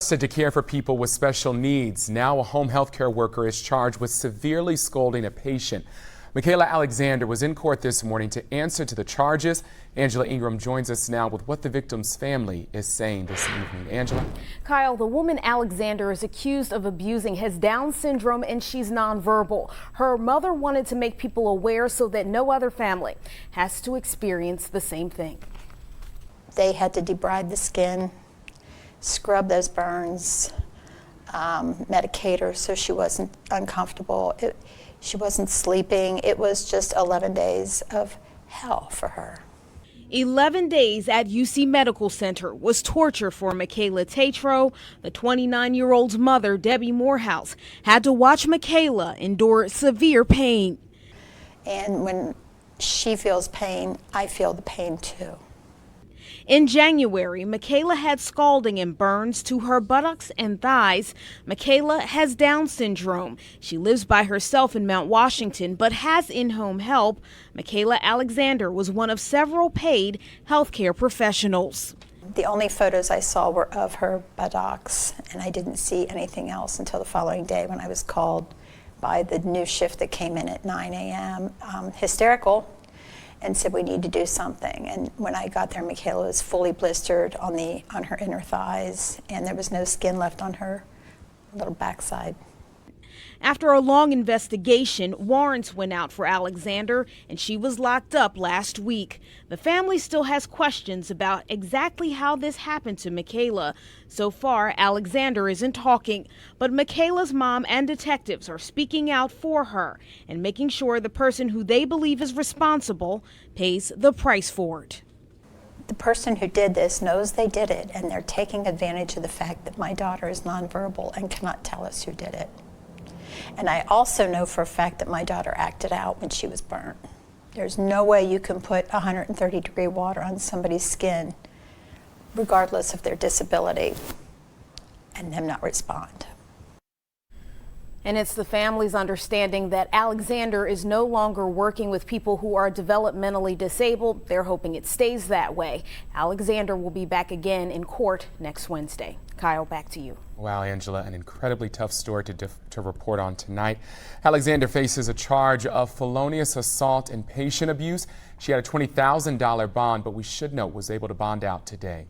trusted to care for people with special needs. Now a home health care worker is charged with severely scalding a patient. Miquela Alexander was in court this morning to answer to the charges. Angela Ingram joins us now with what the victim's family is saying this evening. Angela? Kyle, the woman Alexander is accused of abusing has Down syndrome and she's nonverbal. Her mother wanted to make people aware so that no other family has to experience the same thing. They had to debride the skin, scrub those burns, medicate her so she wasn't uncomfortable. She wasn't sleeping. It was just 11 days of hell for her. 11 days at UC Medical Center was torture for Michaela Tetrault. The 29-year-old's mother, Debbie Moorehouse, had to watch Miquela endure severe pain. And when she feels pain, I feel the pain too. In January, Miquela had scalding and burns to her buttocks and thighs. Miquela has Down syndrome. She lives by herself in Mount Washington, but has in-home help. Miquela Alexander was one of several paid healthcare professionals. The only photos I saw were of her buttocks, and I didn't see anything else until the following day when I was called by the new shift that came in at 9 a.m., hysterical, and said we need to do something. And when I got there, Miquela was fully blistered on her inner thighs, and there was no skin left on her little backside. After a long investigation, warrants went out for Alexander, and she was locked up last week. The family still has questions about exactly how this happened to Miquela. So far, Alexander isn't talking, but Miquela's mom and detectives are speaking out for her and making sure the person who they believe is responsible pays the price for it. The person who did this knows they did it, and they're taking advantage of the fact that my daughter is nonverbal and cannot tell us who did it. And I also know for a fact that my daughter acted out when she was burnt. There's no way you can put 130-degree water on somebody's skin, regardless of their disability, and them not respond. And it's the family's understanding that Alexander is no longer working with people who are developmentally disabled. They're hoping it stays that way. Alexander will be back again in court next Wednesday. Kyle, back to you. Wow, Angela, an incredibly tough story to report on tonight. Alexander faces a charge of felonious assault and patient abuse. She had a $20,000 bond, but we should note was able to bond out today.